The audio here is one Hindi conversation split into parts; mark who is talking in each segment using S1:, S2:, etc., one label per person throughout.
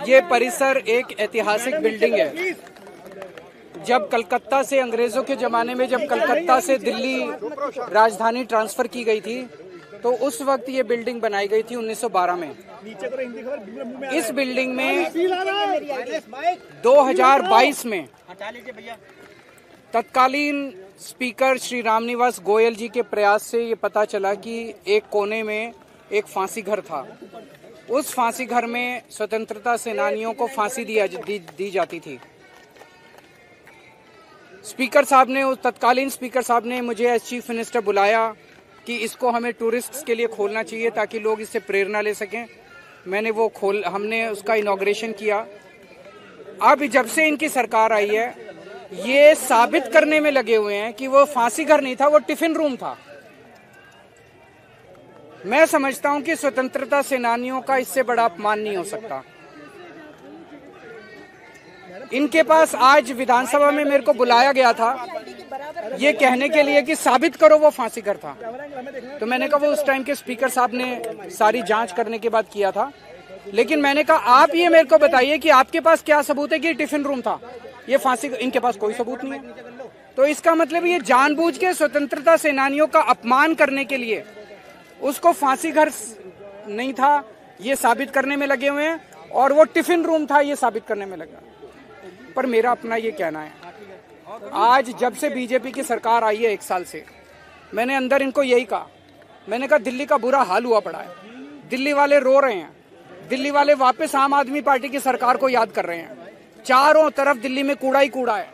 S1: ये परिसर एक ऐतिहासिक बिल्डिंग है। जब कलकत्ता से अंग्रेजों के जमाने में जब कलकत्ता से दिल्ली राजधानी ट्रांसफर की गई थी तो उस वक्त ये बिल्डिंग बनाई गई थी 1912 में। इस बिल्डिंग में 2022 में तत्कालीन स्पीकर श्री रामनिवास गोयल जी के प्रयास से ये पता चला कि एक कोने में एक फांसी घर था। उस फांसी घर में स्वतंत्रता सेनानियों को फांसी दी जाती थी। स्पीकर साहब ने तत्कालीन स्पीकर साहब ने मुझे एज चीफ मिनिस्टर बुलाया कि इसको हमें टूरिस्ट्स के लिए खोलना चाहिए ताकि लोग इससे प्रेरणा ले सकें। हमने उसका इनॉग्रेशन किया। अब जब से इनकी सरकार आई है ये साबित करने में लगे हुए हैं कि वो फांसी घर नहीं था, वो टिफिन रूम था। मैं समझता हूं कि स्वतंत्रता सेनानियों का इससे बड़ा अपमान नहीं हो सकता। इनके पास आज विधानसभा में मेरे को बुलाया गया था ये कहने के लिए कि साबित करो वो फांसी घर था। तो मैंने कहा वो उस टाइम के स्पीकर साहब ने सारी जांच करने के बाद किया था, लेकिन मैंने कहा आप ये मेरे को बताइए कि आपके पास क्या सबूत है कि टिफिन रूम था, ये फांसी। इनके पास कोई सबूत नहीं है। तो इसका मतलब ये जानबूझ के स्वतंत्रता सेनानियों का अपमान करने के लिए उसको फांसी घर नहीं था ये साबित करने में लगे हुए हैं और वो टिफिन रूम था ये साबित करने में लगा। पर मेरा अपना ये कहना है, आज जब से बीजेपी की सरकार आई है 1 साल से, मैंने अंदर इनको यही कहा, मैंने कहा दिल्ली का बुरा हाल हुआ पड़ा है, दिल्ली वाले रो रहे हैं, दिल्ली वाले वापस आम आदमी पार्टी की सरकार को याद कर रहे हैं। चारों तरफ दिल्ली में कूड़ा ही कूड़ा है,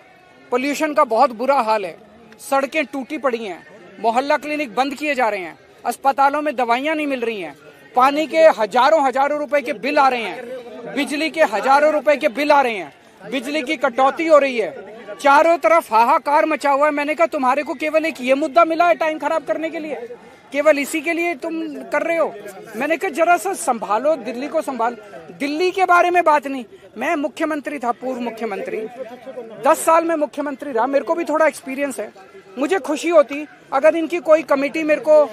S1: पोल्यूशन का बहुत बुरा हाल है, सड़कें टूटी पड़ी हैं, मोहल्ला क्लिनिक बंद किए जा रहे हैं, अस्पतालों में दवाइयां नहीं मिल रही हैं, पानी के हजारों रुपए के बिल आ रहे हैं, बिजली के हजारों रुपए के बिल आ रहे हैं, बिजली की कटौती हो रही है, चारों तरफ हाहाकार मचा हुआ है। मैंने कहा तुम्हारे को केवल एक ये मुद्दा मिला है टाइम खराब करने के लिए, केवल इसी के लिए तुम कर रहे हो। मैंने कहा जरा सा संभालो, दिल्ली को संभालो। दिल्ली के बारे में बात नहीं, मैं मुख्यमंत्री था, पूर्व मुख्यमंत्री, 10 साल में मुख्यमंत्री रहा, मेरे को भी थोड़ा एक्सपीरियंस है। मुझे खुशी होती अगर इनकी कोई कमेटी मेरे को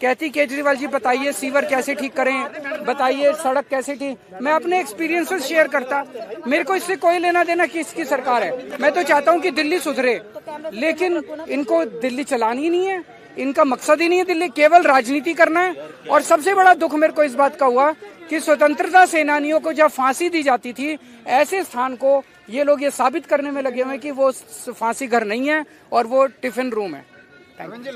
S1: कहती केजरीवाल जी बताइए सीवर कैसे ठीक करें, बताइए सड़क कैसे ठीक, मैं अपने एक्सपीरियंसेस शेयर करता। मेरे को इससे कोई लेना देना किसकी सरकार है। मैं तो चाहता हूं कि दिल्ली सुधरे, लेकिन इनको दिल्ली चलानी ही नहीं है, इनका मकसद ही नहीं है दिल्ली, केवल राजनीति करना है। और सबसे बड़ा दुख मेरे को इस बात का हुआ कि स्वतंत्रता सेनानियों को जब फांसी दी जाती थी ऐसे स्थान को ये लोग ये साबित करने में लगे हुए हैं कि वो फांसी घर नहीं है और वो टिफिन रूम है। Thank you.